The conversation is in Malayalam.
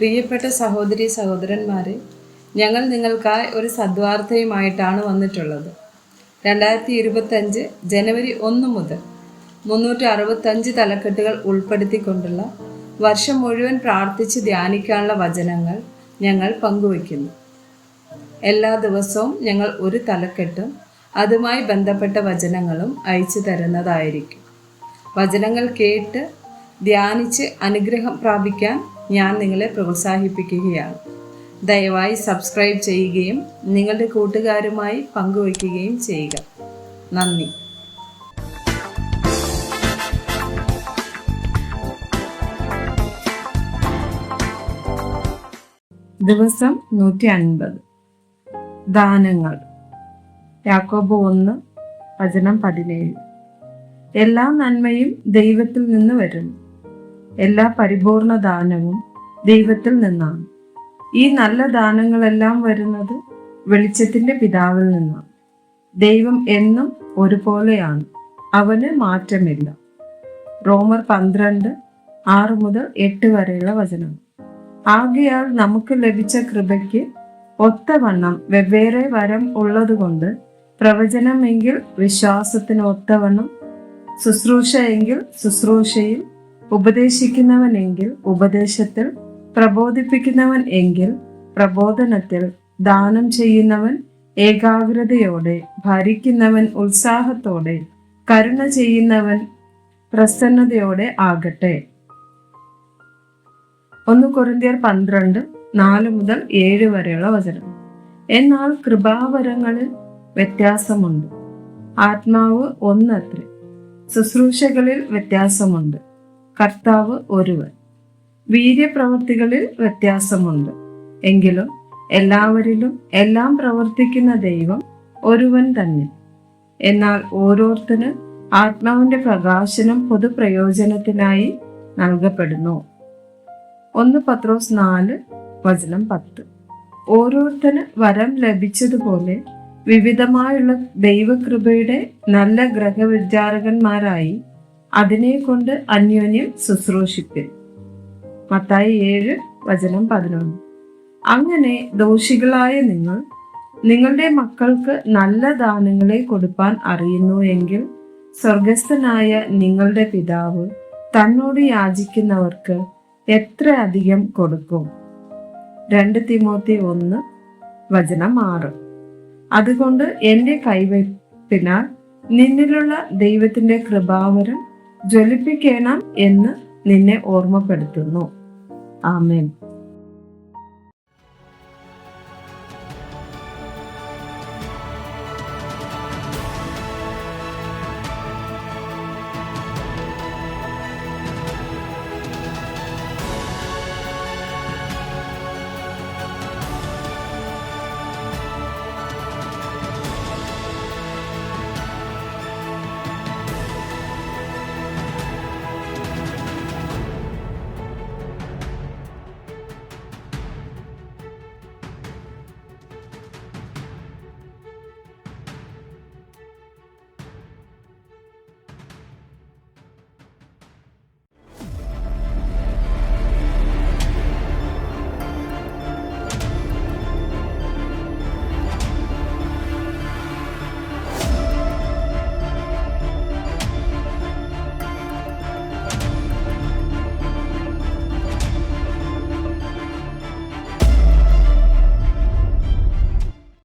പ്രിയപ്പെട്ട സഹോദരി സഹോദരന്മാരെ, ഞങ്ങൾ നിങ്ങൾക്കായി ഒരു സദ്വാർത്തയുമായിട്ടാണ് വന്നിട്ടുള്ളത്. 2025 ജനുവരി 1 മുതൽ 365 തലക്കെട്ടുകൾ ഉൾപ്പെടുത്തിക്കൊണ്ടുള്ള വർഷം മുഴുവൻ പ്രാർത്ഥിച്ച് ധ്യാനിക്കാനുള്ള വചനങ്ങൾ ഞങ്ങൾ പങ്കുവയ്ക്കുന്നു. എല്ലാ ദിവസവും ഞങ്ങൾ ഒരു തലക്കെട്ടും അതുമായി ബന്ധപ്പെട്ട വചനങ്ങളും അയച്ചു തരുന്നതായിരിക്കും. വചനങ്ങൾ കേട്ട് ധ്യാനിച്ച് അനുഗ്രഹം പ്രാപിക്കാൻ ഞാൻ നിങ്ങളെ പ്രോത്സാഹിപ്പിക്കുകയാണ്. ദയവായി സബ്സ്ക്രൈബ് ചെയ്യുകയും നിങ്ങളുടെ കൂട്ടുകാരുമായി പങ്കുവയ്ക്കുകയും ചെയ്യുക. നന്ദി. ദിവസം 150. ദാനങ്ങൾ. യാക്കോബ് 1 വചനം 17. എല്ലാ നന്മയും ദൈവത്തിൽ നിന്ന് വരുന്നു. എല്ലാ പരിപൂർണ ദാനവും ദൈവത്തിൽ നിന്നാണ്. ഈ നല്ല ദാനങ്ങളെല്ലാം വരുന്നത് വെളിച്ചത്തിന്റെ പിതാവിൽ നിന്നാണ്. ദൈവം എന്നും ഒരുപോലെയാണ്, അവന് മാറ്റമില്ല. റോമർ 12 6 മുതൽ 8 വരെയുള്ള വചനം. ആകയാൽ നമുക്ക് ലഭിച്ച കൃപയ്ക്ക് ഒത്തവണ്ണം വെവ്വേറെ വരം ഉള്ളതുകൊണ്ട് പ്രവചനമെങ്കിൽ വിശ്വാസത്തിന് ഒത്തവണ്ണം, ശുശ്രൂഷ എങ്കിൽ ശുശ്രൂഷയിൽ, ഉപദേശിക്കുന്നവൻ എങ്കിൽ ഉപദേശത്തിൽ, പ്രബോധിപ്പിക്കുന്നവൻ എങ്കിൽ പ്രബോധനത്തിൽ, ദാനം ചെയ്യുന്നവൻ ഏകാഗ്രതയോടെ, ഭരിക്കുന്നവൻ ഉത്സാഹത്തോടെ, കരുണ ചെയ്യുന്നവൻ പ്രസന്നതയോടെ ആകട്ടെ. 1 കൊരിന്ത്യർ 12 4 മുതൽ 7 വരെയുള്ള വചനം. എന്നാൽ കൃപാവരങ്ങളിൽ വ്യത്യാസമുണ്ട്, ആത്മാവ് ഒന്നത്രേ. ശുശ്രൂഷകളിൽ വ്യത്യാസമുണ്ട്, കർത്താവ് ഒരുവൻ. വീര്യപ്രവൃത്തികളിൽ വ്യത്യാസമുണ്ട്, എങ്കിലും എല്ലാവരിലും എല്ലാം പ്രവർത്തിക്കുന്ന ദൈവം ഒരുവൻ തന്നെ. എന്നാൽ ഓരോരുത്തന് ആത്മാവിന്റെ പ്രകാശനം പൊതുപ്രയോജനത്തിനായി നൽകപ്പെടുന്നു. 1 പത്രോസ് 4 വചനം 10. ഓരോരുത്തന് വരം ലഭിച്ചതുപോലെ വിവിധമായുള്ള ദൈവകൃപയുടെ നല്ല ഗ്രഹവിചാരകന്മാരായി അതിനെ കൊണ്ട് അന്യോന്യം ശുശ്രൂഷിപ്പിൻ. മത്തായി 7 വചനം 11. അങ്ങനെ ദോഷികളായ നിങ്ങൾ നിങ്ങളുടെ മക്കൾക്ക് നല്ല ദാനങ്ങളെ കൊടുപ്പാൻ അറിയുന്നു എങ്കിൽ സ്വർഗസ്ഥനായ നിങ്ങളുടെ പിതാവ് തന്നോട് യാചിക്കുന്നവർക്ക് എത്ര അധികം കൊടുക്കും. 2 തിമോത്തി 1 വചനം 6. അതുകൊണ്ട് എന്റെ കൈവയ്പിനാൽ നിന്നിലുള്ള ദൈവത്തിന്റെ കൃപാവരം ജ്വലിപ്പിക്കണം എന്ന് നിന്നെ ഓർമ്മപ്പെടുത്തുന്നു. ആമേൻ.